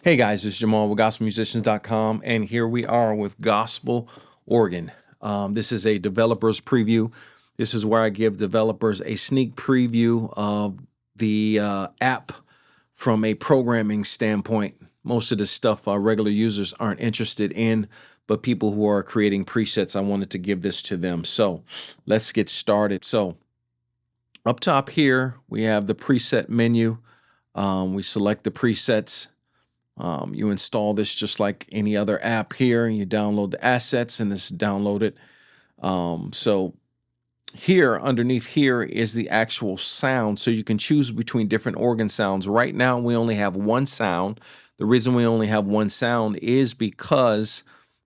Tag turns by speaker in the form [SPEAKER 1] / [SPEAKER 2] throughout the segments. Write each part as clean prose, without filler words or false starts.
[SPEAKER 1] Hey guys, it's Jamal with gospelmusicians.com, and here we are with Gospel Organ. This is a developer's preview. This is where I give developers a sneak preview of the app from a programming standpoint. Most of the stuff regular users aren't interested in, but people who are creating presets, I wanted to give this to them. So let's get started. So up top here, we have the preset menu. We select the presets. You install this just like any other app here. You download the assets and this is downloaded. So here, underneath here is the actual sound. So you can choose between different organ sounds. Right now, we only have one sound. The reason we only have one sound is because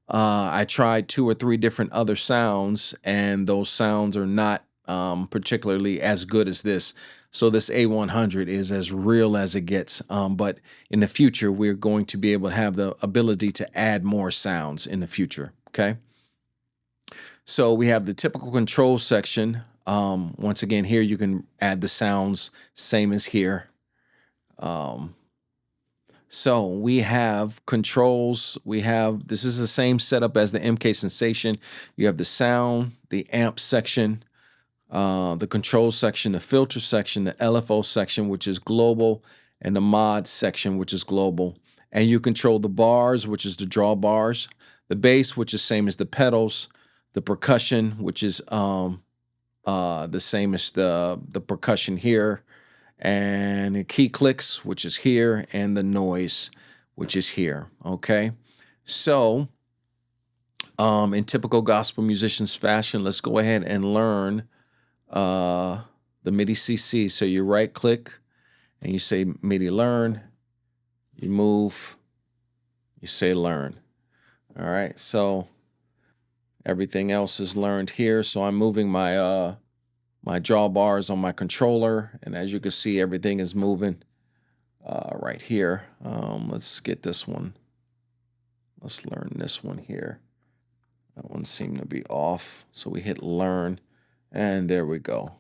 [SPEAKER 1] I tried 2 or 3 different other sounds, and those sounds are not particularly as good as this. So this A100 is as real as it gets. But in the future, we're going to be able to have the ability to add more sounds in the future, okay? So we have the typical control section. Once again, here you can add the sounds, same as here. So we have controls. This is the same setup as the MK Sensation. You have the sound, the amp section, the control section, the filter section, the LFO section, which is global, and the mod section, which is global. And you control the bars, which is the drawbars, the bass, which is same as the pedals, the percussion, which is the same as the percussion here, and the key clicks, which is here, and the noise, which is here. Okay, so in typical gospel musicians fashion, let's go ahead and learn the MIDI CC. So you right click and you say MIDI Learn, you move, you say Learn. All right, so everything else is learned here. So I'm moving my my drawbars on my controller, and as you can see, everything is moving right here. Let's get this one. Let's learn this one here. That one seemed to be off, so we hit Learn. And there we go.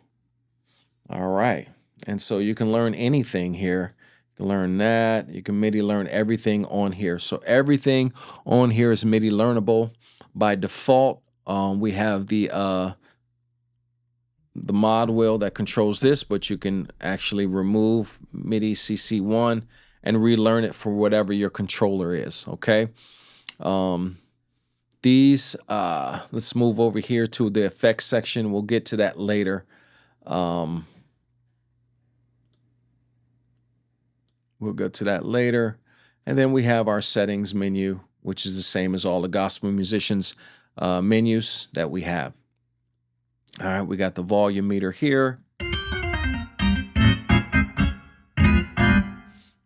[SPEAKER 1] All right. And so you can learn anything here. You can learn that. You can MIDI learn everything on here. So everything on here is MIDI learnable. By default, we have the mod wheel that controls this, but you can actually remove MIDI CC1 and relearn it for whatever your controller is, okay? Let's move over here to the effects section. We'll get to that later. We'll go to that later. And then we have our settings menu, which is the same as all the gospel musicians menus that we have. All right, we got the volume meter here.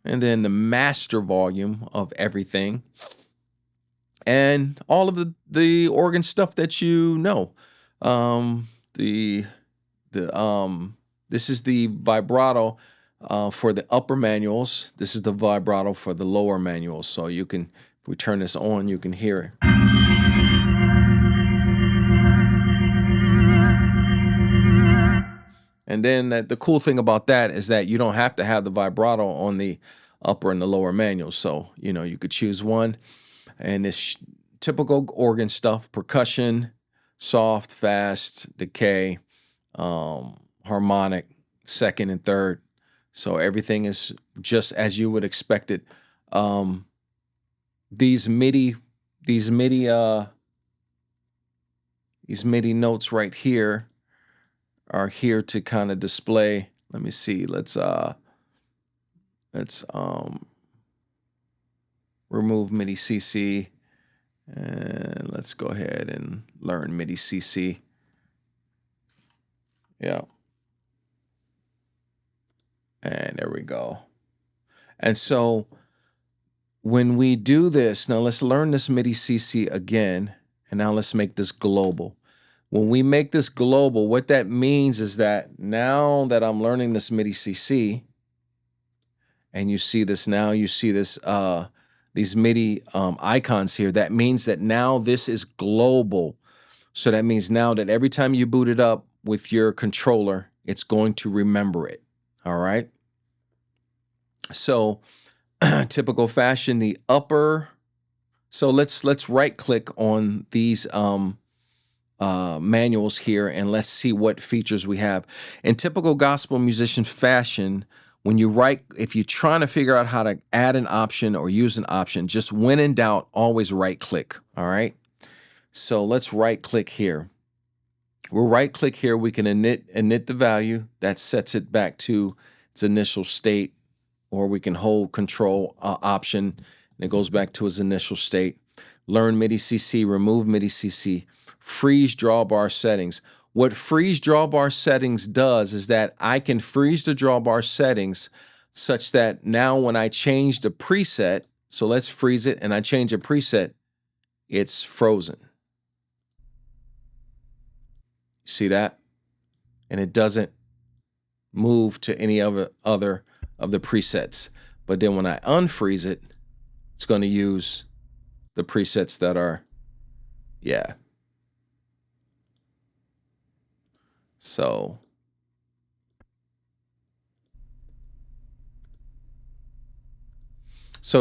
[SPEAKER 1] And then the master volume of everything. And all of the organ stuff that you know. This is the vibrato for the upper manuals. This is the vibrato for the lower manuals. So you can, if we turn this on, you can hear it. And then the cool thing about that is that you don't have to have the vibrato on the upper and the lower manuals. So, you know, you could choose one. And it's typical organ stuff: percussion, soft, fast, decay, harmonic, second and third. So everything is just as you would expect it. These MIDI notes right here are here to kind of display. Let me see. Let's remove MIDI CC, and let's go ahead and learn MIDI CC. Yeah. And there we go. And so when we do this, now let's learn this MIDI CC again, and now let's make this global. When we make this global, what that means is that now that I'm learning this MIDI CC, and you see this now, you see this these MIDI icons here, that means that now this is global. So that means now that every time you boot it up with your controller, it's going to remember it. All right. So typical fashion, the upper. So let's right click on these manuals here, and let's see what features we have. In typical gospel musician fashion, when you if you're trying to figure out how to add an option or use an option, just when in doubt, always right click. All right. So let's right click here. We'll right click here. We can init the value that sets it back to its initial state, or we can hold control option and it goes back to its initial state. Learn MIDI CC, remove MIDI CC, freeze drawbar settings. What freeze drawbar settings does is that I can freeze the drawbar settings such that now when I change the preset, so let's freeze it and I change a preset, it's frozen. See that? And it doesn't move to any other of the presets. But then when I unfreeze it, it's going to use the presets that are, yeah. So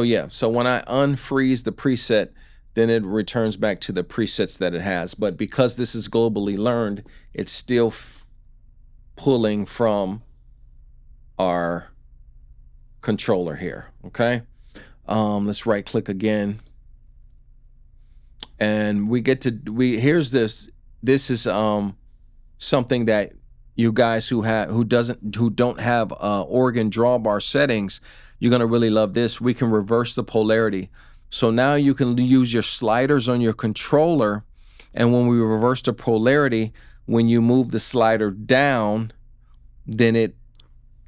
[SPEAKER 1] yeah, so when I unfreeze the preset, then it returns back to the presets that it has. But because this is globally learned, it's still pulling from our controller here, okay? Let's right click again. And we get to, here's this is something that you guys who don't have organ drawbar settings, you're gonna really love this. We can reverse the polarity. So now you can use your sliders on your controller, and when we reverse the polarity, when you move the slider down, then it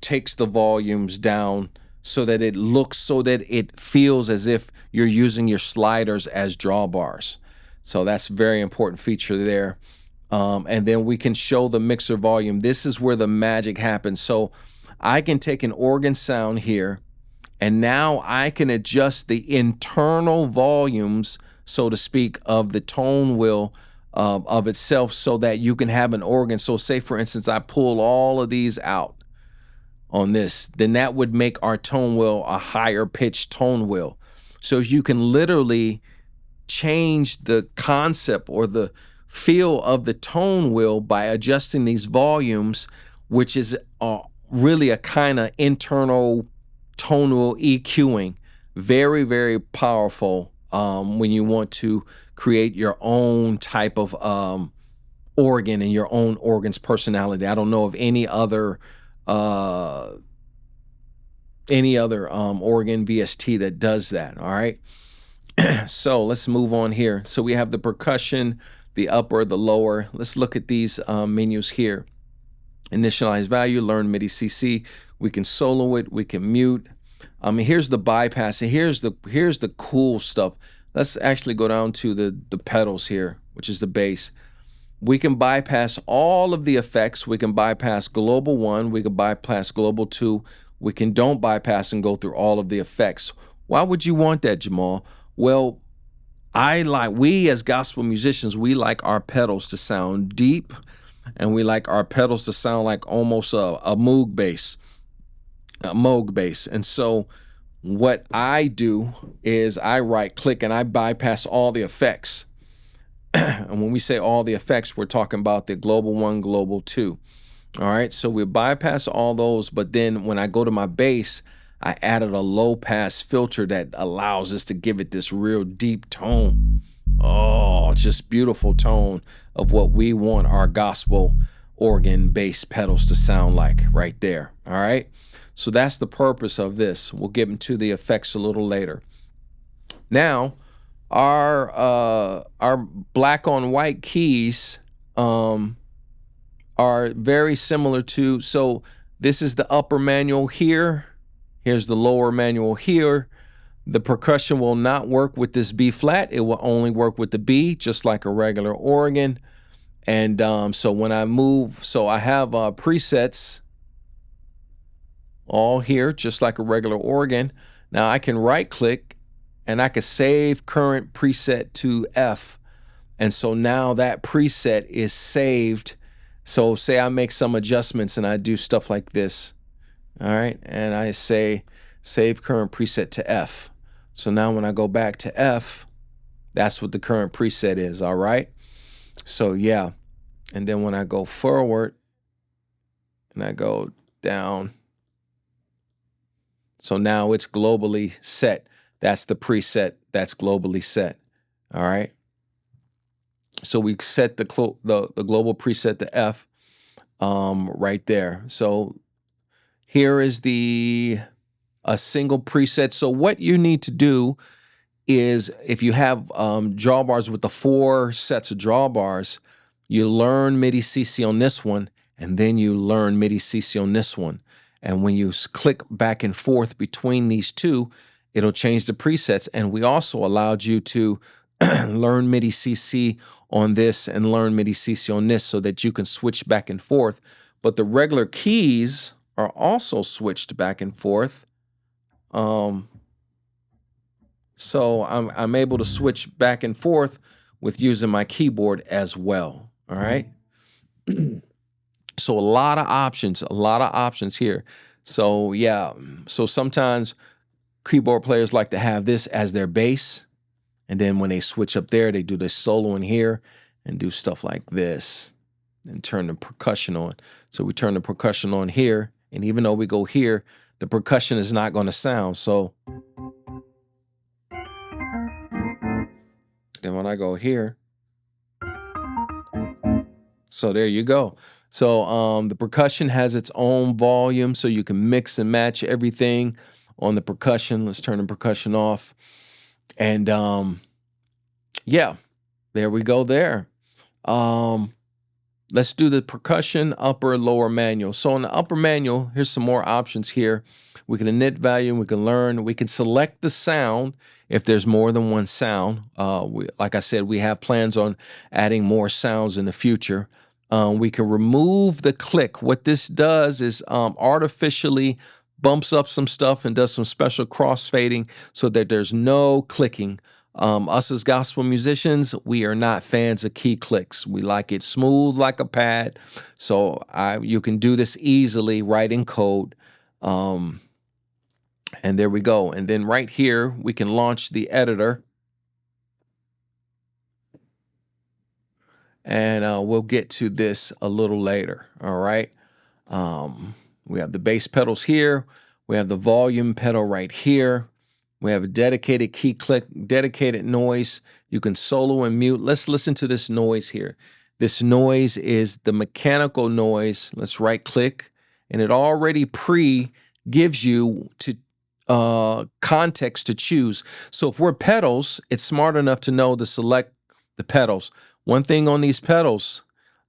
[SPEAKER 1] takes the volumes down so that it feels as if you're using your sliders as drawbars. So that's a very important feature there. And then we can show the mixer volume. This is where the magic happens. So I can take an organ sound here, and now I can adjust the internal volumes, so to speak, of the tone wheel of itself so that you can have an organ. So say, for instance, I pull all of these out on this, then that would make our tone wheel a higher pitched tone wheel. So you can literally change the concept or the feel of the tone wheel by adjusting these volumes, which is really a kind of internal tonal EQing. Very, very powerful when you want to create your own type of organ and your own organ's personality. I don't know of any other organ VST that does that. All right. So let's move on here. So we have the percussion, the upper, the lower. Let's look at these menus here. Initialize value, learn MIDI CC. We can solo it, we can mute. Here's the bypass, and here's the cool stuff. Let's actually go down to the pedals here, which is the bass. We can bypass all of the effects. We can bypass global 1, we can bypass global 2. We can don't bypass and go through all of the effects. Why would you want that, Jamal? Well, we as gospel musicians, we like our pedals to sound deep, and we like our pedals to sound like almost a Moog bass. And so what I do is I right click and I bypass all the effects. And when we say all the effects, we're talking about the global 1, global 2. All right, so we bypass all those, but then when I go to my bass, I added a low pass filter that allows us to give it this real deep tone. Oh, just beautiful tone of what we want our gospel organ bass pedals to sound like right there. All right, so that's the purpose of this. We'll get into the effects a little later. Now, our black on white keys are very similar to, so this is the upper manual here. Here's the lower manual here. The percussion will not work with this B flat. It will only work with the B, just like a regular organ. And so when I move, so I have presets all here, just like a regular organ. Now I can right click and I can save current preset to F. And so now that preset is saved. So say I make some adjustments and I do stuff like this. All right, and I say, Save current preset to F. So now when I go back to F, that's what the current preset is, all right? So yeah, and then when I go forward and I go down, so now it's globally set. That's the preset that's globally set, all right? So we set the global preset to F right there. So here is a single preset. So what you need to do is, if you have drawbars with the 4 sets of drawbars, you learn MIDI CC on this one, and then you learn MIDI CC on this one. And when you click back and forth between these two, it'll change the presets. And we also allowed you to learn MIDI CC on this and learn MIDI CC on this so that you can switch back and forth. But the regular keys are also switched back and forth. So I'm able to switch back and forth with using my keyboard as well, all right? So a lot of options here. So yeah, so sometimes keyboard players like to have this as their bass, and then when they switch up there, they do this solo in here and do stuff like this and turn the percussion on. So we turn the percussion on here, and even though we go here, the percussion is not going to sound. So then when I go here, so there you go. So the percussion has its own volume, so you can mix and match everything on the percussion. Let's turn the percussion off. And yeah, there we go there. Let's do the percussion upper lower manual. So in the upper manual, here's some more options here. We can init value, we can learn, we can select the sound if there's more than one sound. Like I said, we have plans on adding more sounds in the future. We can remove the click. What this does is artificially bumps up some stuff and does some special crossfading so that there's no clicking. Us as gospel musicians, we are not fans of key clicks. We like it smooth like a pad. So you can do this easily right in code. And there we go. And then right here, we can launch the editor. And we'll get to this a little later, all right? We have the bass pedals here. We have the volume pedal right here. We have a dedicated key click, dedicated noise. You can solo and mute. Let's listen to this noise here. This noise is the mechanical noise. Let's right click, and it already gives you to context to choose. So if we're pedals, it's smart enough to know to select the pedals. One thing on these pedals,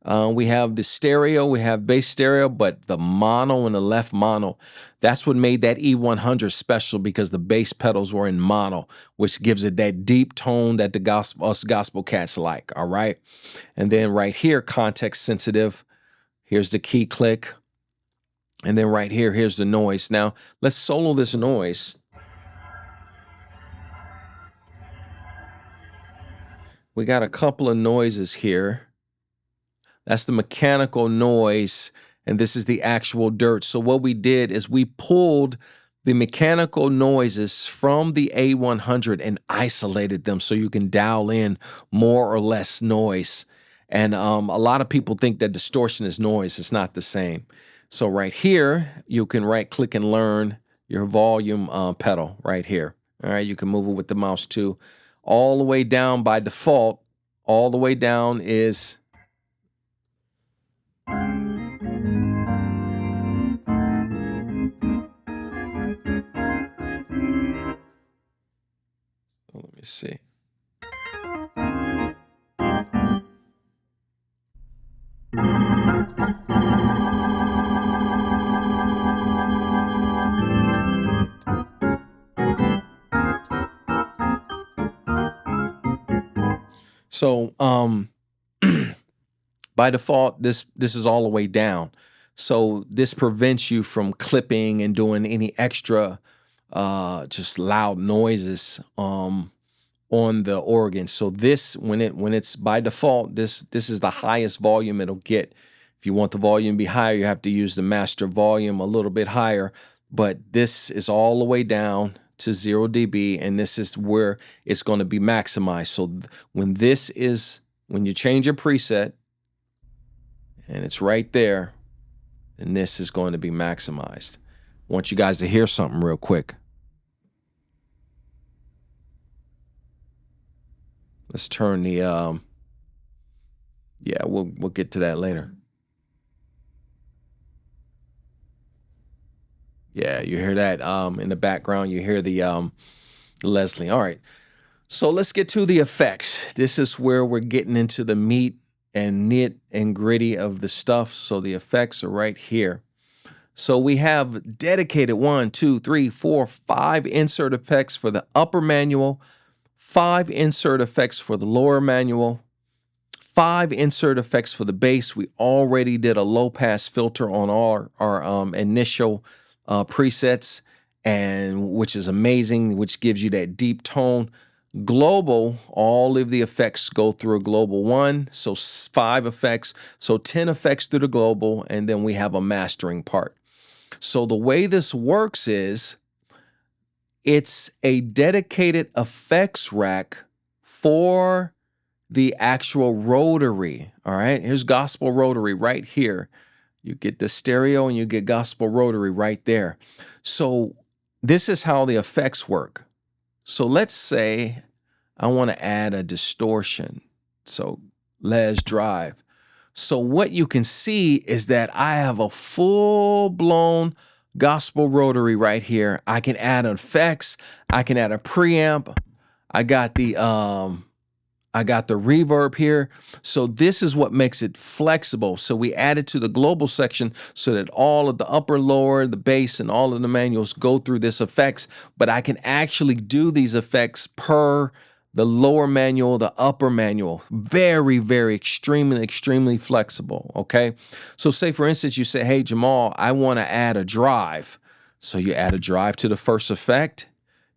[SPEAKER 1] we have the stereo, we have bass stereo, but the mono and the left mono, that's what made that E100 special, because the bass pedals were in mono, which gives it that deep tone that us gospel cats like, all right? And then right here, context sensitive, here's the key click. And then right here, here's the noise. Now, let's solo this noise. We got a couple of noises here. That's the mechanical noise, and this is the actual dirt. So what we did is we pulled the mechanical noises from the A100 and isolated them so you can dial in more or less noise. And a lot of people think that distortion is noise. It's not the same. So right here, you can right-click and learn your volume pedal right here. All right, you can move it with the mouse too. All the way down by default, all the way down is... Let me see. So by default, this is all the way down. So this prevents you from clipping and doing any extra just loud noises on the organ. So this, when it's by default, this is the highest volume it'll get. If you want the volume to be higher, you have to use the master volume a little bit higher. but this is all the way down to 0 dB, and this is where it's going to be maximized. So when you change your preset, and it's right there, then this is going to be maximized. I want you guys to hear something real quick. Let's turn the, yeah, we'll get to that later. Yeah, you hear that in the background. You hear the Leslie. All right, so let's get to the effects. This is where we're getting into the meat and nit and gritty of the stuff. So the effects are right here. So we have dedicated 1, 2, 3, 4, 5 insert effects for the upper manual, 5 insert effects for the lower manual, 5 insert effects for the bass. We already did a low pass filter on our initial presets, and which is amazing, which gives you that deep tone. Global, all of the effects go through a global 1, so 5 effects, so 10 effects through the global, and then we have a mastering part. So the way this works is it's a dedicated effects rack for the actual rotary. All right, here's gospel rotary right here. You get the stereo and you get gospel rotary right there. So this is how the effects work. So let's say I want to add a distortion. So Les Drive. So what you can see is that I have a full-blown gospel rotary right here. I can add effects. I can add a preamp. I got the reverb here. So this is what makes it flexible. So we added to the global section so that all of the upper, lower, the bass, and all of the manuals go through this effects, but I can actually do these effects per the lower manual, the upper manual. Very, very extremely flexible, okay? So say, for instance, you say, hey, Jamal, I want to add a drive. So you add a drive to the first effect.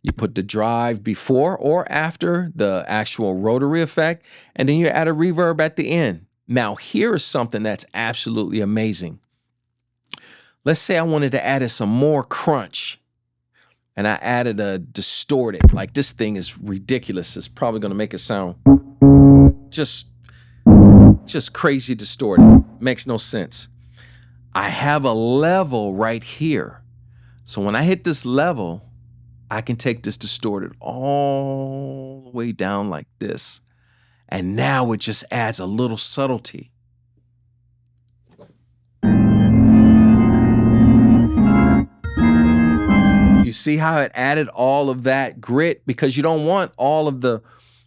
[SPEAKER 1] You put the drive before or after the actual rotary effect, and then you add a reverb at the end. Now, here is something that's absolutely amazing. Let's say I wanted to add some more crunch, and I added a distorted. Like, this thing is ridiculous. It's probably going to make it sound just crazy distorted. Makes no sense. I have a level right here. So when I hit this level, I can take this distorted all the way down like this. And now it just adds a little subtlety. You see how it added all of that grit? Because you don't want all of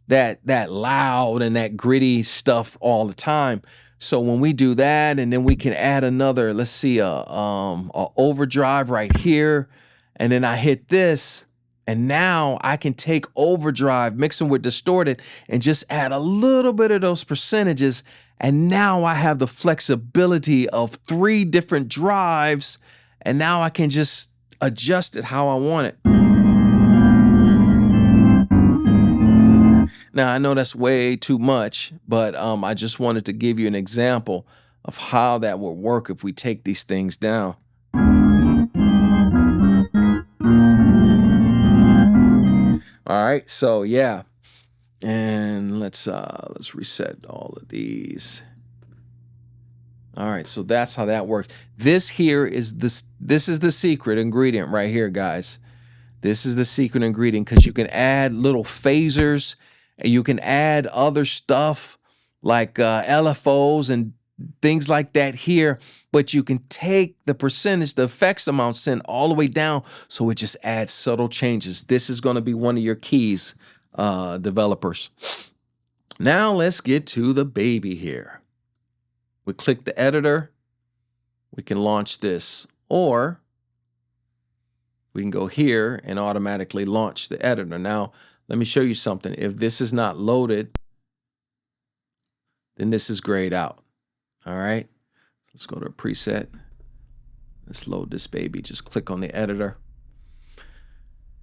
[SPEAKER 1] that loud and that gritty stuff all the time. So when we do that, and then we can add another, let's see, a overdrive right here, and then I hit this, and now I can take overdrive, mix them with distorted, and just add a little bit of those percentages, and now I have the flexibility of 3 different drives, and now I can just adjust it how I want it. Now, I know that's way too much, but I just wanted to give you an example of how that would work if we take these things down. All right, so yeah, and let's reset all of these. All right, so that's how that works. This here is this is the secret ingredient right here, guys. This is the secret ingredient, because you can add little phasers, and you can add other stuff like LFOs and things like that here, but you can take the percentage, the effects amount, send all the way down, so it just adds subtle changes. This is going to be one of your keys, developers. Now let's get to the baby here. We click the editor, we can launch this, or we can go here and automatically launch the editor. Now, let me show you something. If this is not loaded, then this is grayed out. All right, let's go to a preset. Let's load this baby. Just click on the editor.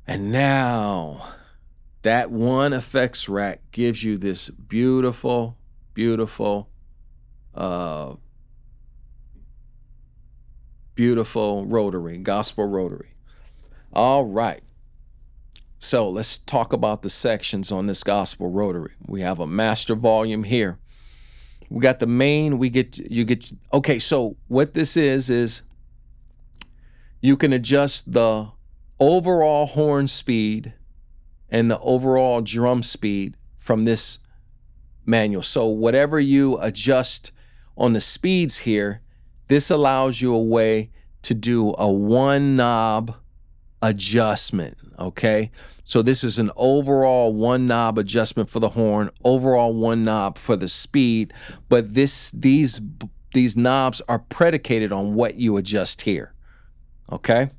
[SPEAKER 1] And now that one effects rack gives you this beautiful, beautiful Beautiful rotary, gospel rotary. All right. So let's talk about the sections on this gospel rotary. We have a master volume here. We got the main, okay, so what this is you can adjust the overall horn speed and the overall drum speed from this manual. So whatever you adjust on the speeds here, this allows you a way to do a one knob adjustment, okay? So this is an overall one knob adjustment for the horn, overall one knob for the speed, but these knobs are predicated on what you adjust here, okay?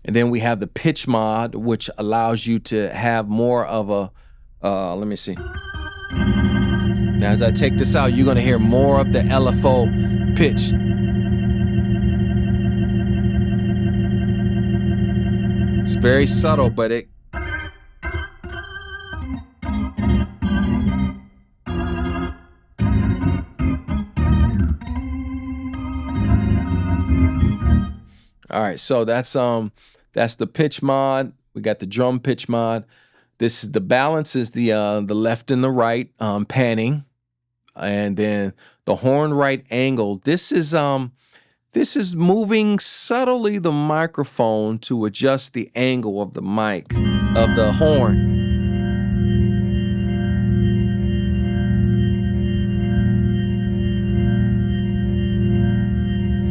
[SPEAKER 1] And then we have the pitch mod, which allows you to have more of a, let me see. Now, as I take this out, you're gonna hear more of the LFO pitch. It's very subtle, but it, all right, so that's the pitch mod. We got the drum pitch mod. This is the balance is the left and the right panning, and then the horn right angle. This is moving subtly the microphone to adjust the angle of the mic of the horn.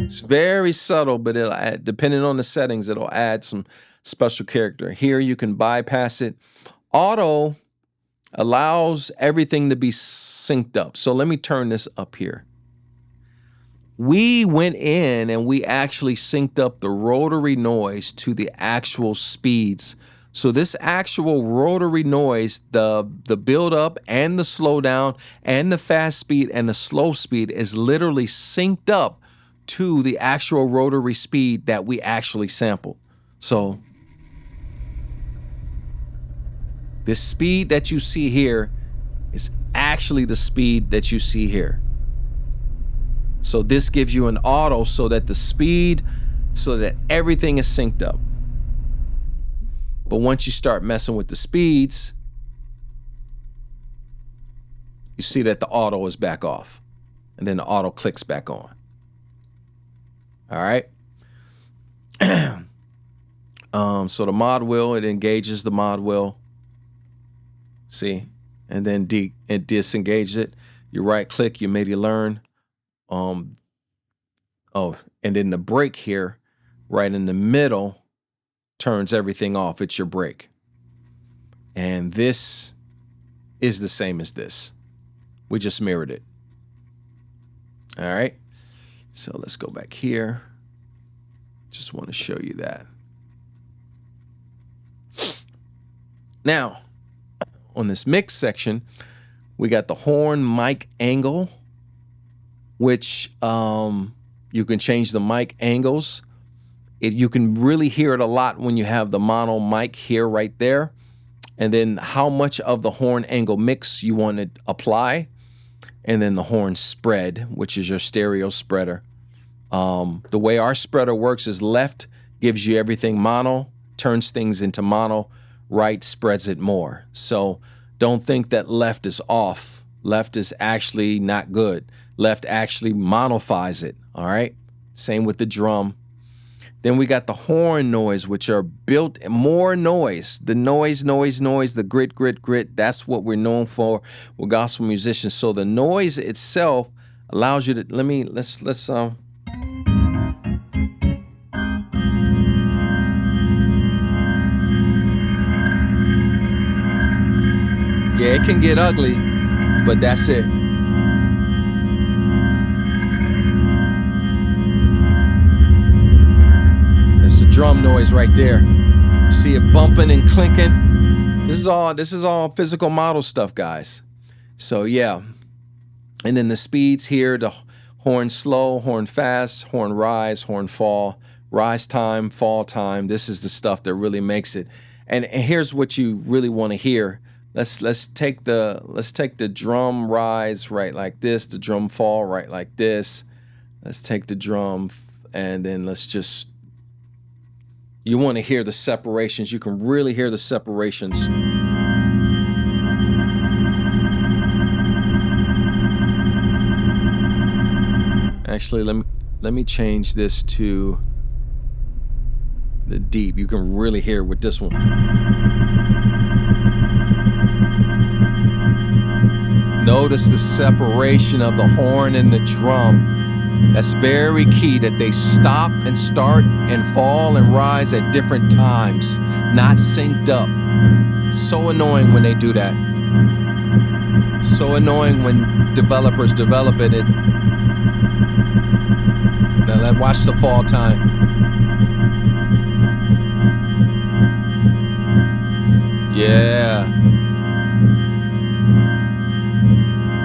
[SPEAKER 1] It's very subtle, but it'll add, depending on the settings, it'll add some special character. Here you can bypass it. Auto allows everything to be synced up. So let me turn this up here. We went in and we actually synced up the rotary noise to the actual speeds. So this actual rotary noise, the build up and the slowdown and the fast speed and the slow speed is literally synced up to the actual rotary speed that we actually sampled. So the speed that you see here is actually the speed that you see here. So this gives you an auto so that the speed, so that everything is synced up. But once you start messing with the speeds, you see that the auto is back off, and then the auto clicks back on. All right. So the mod wheel, it engages the mod wheel. See, and then it disengages it. You right click, you MIDI Learn. Oh, and then the brake here, right in the middle, turns everything off. It's your brake. And this is the same as this. We just mirrored it. All right. So let's go back here. Just want to show you that. Now, on this mix section, we got the horn mic angle, which you can change the mic angles. You can really hear it a lot when you have the mono mic here right there. And then how much of the horn angle mix you want to apply. And then the horn spread, which is your stereo spreader. The way our spreader works is left gives you everything mono, turns things into mono, right spreads it more. So don't think that left is off. Left is actually not good. Left actually monofies it, all right? Same with the drum. Then we got the horn noise, which are built more noise. The noise, the grit. That's what we're known for. We're gospel musicians. So the noise itself allows you to, let's yeah, it can get ugly, but that's it. It's the drum noise right there. You see it bumping and clinking. This is all physical model stuff, guys. So yeah. And then the speeds here, the horn slow, horn fast, horn rise, horn fall, rise time, fall time. This is the stuff that really makes it. And here's what you really want to hear. Let's take the drum rise right like this, the drum fall right like this. Let's take the drum and then let's just, you want to hear the separations. You can really hear the separations. Actually, let me change this to the deep. You can really hear with this one. Notice the separation of the horn and the drum. That's very key, that they stop and start and fall and rise at different times, not synced up. So annoying when they do that. So annoying when developers develop it. Now watch the fall time. Yeah.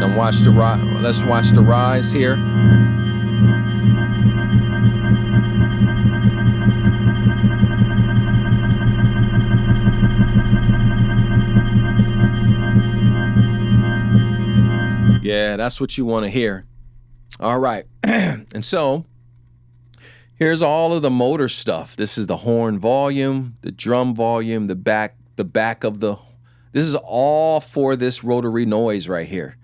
[SPEAKER 1] Now watch the rise. Let's watch the rise here. Yeah, that's what you want to hear. All right. And so here's all of the motor stuff. This is the horn volume, the drum volume, the back of the, this is all for this rotary noise right here.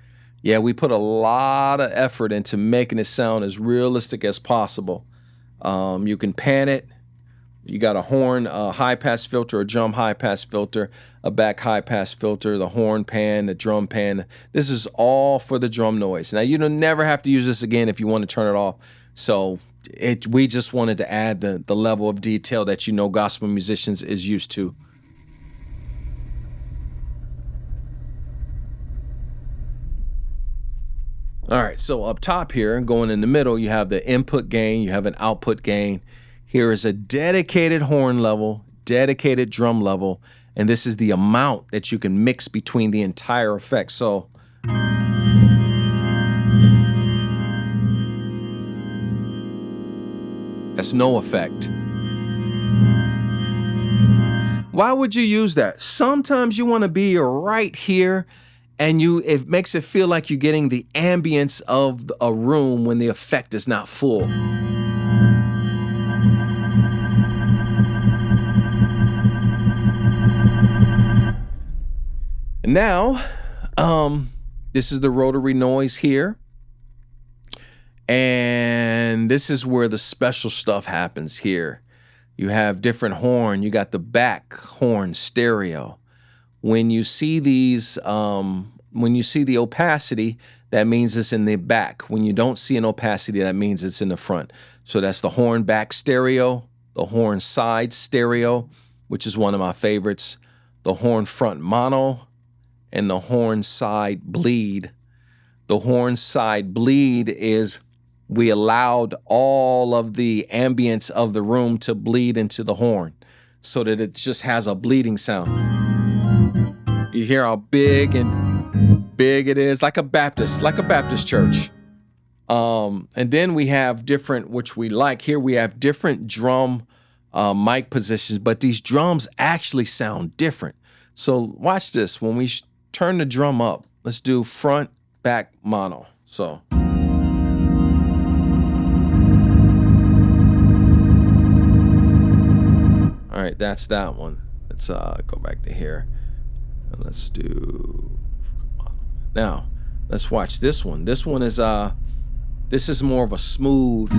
[SPEAKER 1] Yeah, we put a lot of effort into making it sound as realistic as possible. You can pan it. You got a horn, high pass filter, a drum high pass filter, a back high pass filter, the horn pan, the drum pan. This is all for the drum noise. Now, you don't never have to use this again if you want to turn it off. So we just wanted to add the level of detail that gospel musicians is used to. All right, so up top here, going in the middle, you have the input gain, you have an output gain. Here is a dedicated horn level, dedicated drum level, and this is the amount that you can mix between the entire effect. So that's no effect. Why would you use that? Sometimes you want to be right here, and it makes it feel like you're getting the ambience of a room when the effect is not full. And now, this is the rotary noise here. And this is where the special stuff happens here. You have different horn. You got the back horn stereo. When you see these, when you see the opacity, that means it's in the back. When you don't see an opacity, that means it's in the front. So that's the horn back stereo, the horn side stereo, which is one of my favorites, the horn front mono, and the horn side bleed. The horn side bleed is we allowed all of the ambience of the room to bleed into the horn so that it just has a bleeding sound. You hear how big it is, like a Baptist church. And then we have different, which we like here, we have different drum mic positions, but these drums actually sound different. So watch this. When we turn the drum up, let's do front, back, mono. So. All right, that's that one. Let's go back to here. And let's do. Now, let's watch this one. This one is this is more of a smooth.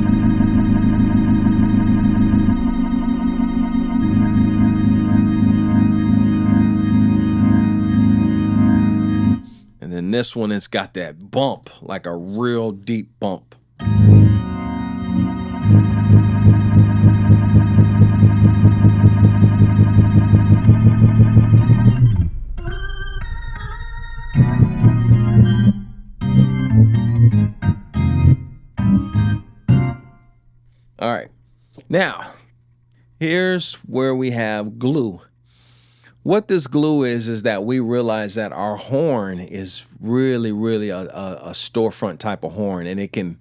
[SPEAKER 1] And then this one has got that bump, like a real deep bump. All right, now here's where we have glue. What this glue is that we realize that our horn is really a storefront type of horn, and it can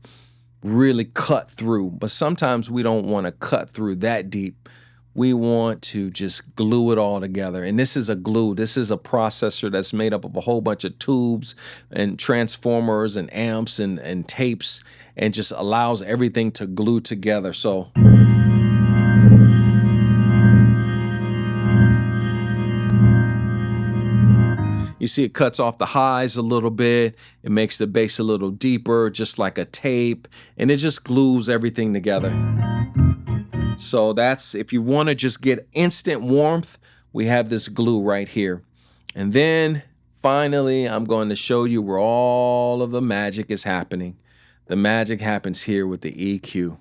[SPEAKER 1] really cut through. But sometimes we don't want to cut through that deep. we want to just glue it all together. And this is a glue. This is a processor that's made up of a whole bunch of tubes and transformers and amps and tapes, and just allows everything to glue together. So you see it cuts off the highs a little bit. It makes the bass a little deeper, just like a tape, and it just glues everything together. So that's, if you want to just get instant warmth, we have this glue right here. And then finally, I'm going to show you where all of the magic is happening. The magic happens here with the EQ.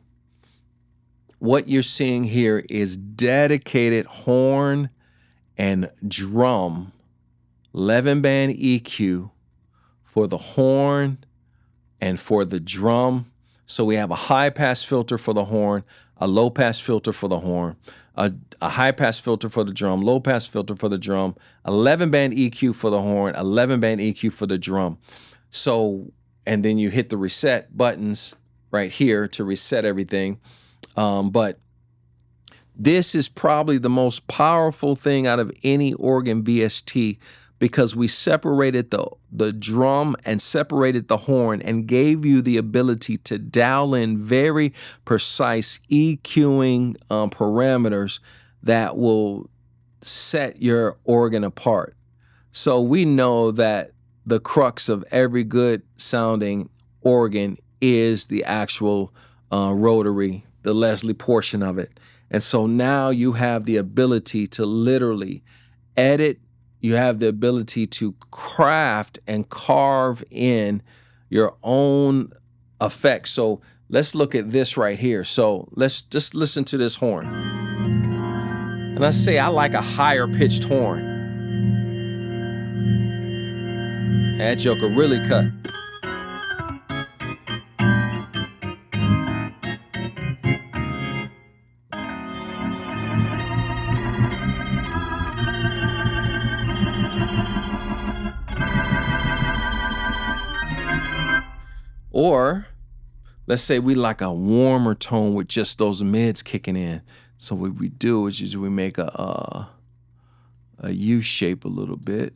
[SPEAKER 1] What you're seeing here is dedicated horn and drum 11-band EQ for the horn and for the drum. So we have a high-pass filter for the horn, a low-pass filter for the horn, a high-pass filter for the drum, low-pass filter for the drum, 11-band EQ for the horn, 11-band EQ for the drum. So, and then you hit the reset buttons right here to reset everything. But this is probably the most powerful thing out of any organ VST, because we separated the drum and separated the horn and gave you the ability to dial in very precise EQing parameters that will set your organ apart. So we know that the crux of every good sounding organ is the actual rotary, the Leslie portion of it. And so now you have the ability to literally edit. You have the ability to craft and carve in your own effects. So let's look at this right here. So let's just listen to this horn. And I say I like a higher pitched horn. That joker really cut. Or let's say we like a warmer tone with just those mids kicking in. So what we do is usually we make a U shape a little bit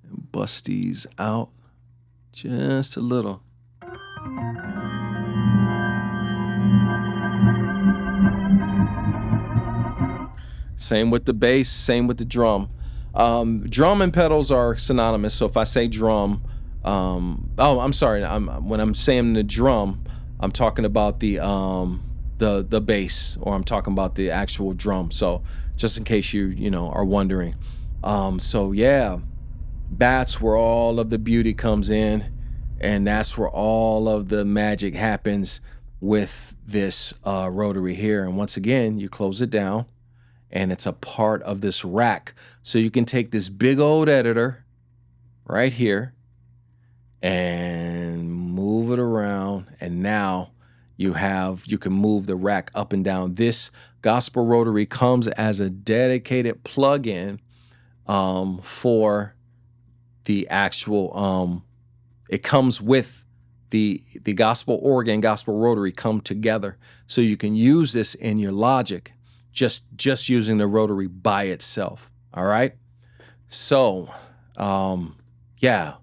[SPEAKER 1] and bust these out just a little. Same with the bass, same with the drum. Drum and pedals are synonymous. So if I say drum, I'm sorry. When I'm saying the drum, I'm talking about the bass, or I'm talking about the actual drum. So just in case you are wondering. So yeah, that's where all of the beauty comes in, and that's where all of the magic happens with this rotary here. And once again, you close it down, and it's a part of this rack. So you can take this big old editor right here and move it around, and now you can move the rack up and down. This gospel rotary comes as a dedicated plug-in for the actual it comes with the gospel organ, gospel rotary come together, so you can use this in your Logic just using the rotary by itself. All right, so yeah,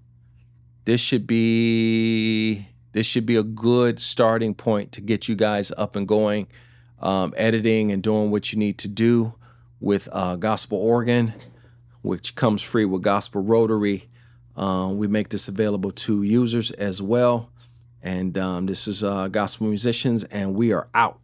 [SPEAKER 1] this should be a good starting point to get you guys up and going, editing and doing what you need to do with gospel organ, which comes free with gospel rotary. We make this available to users as well. And this is Gospel Musicians, and we are out.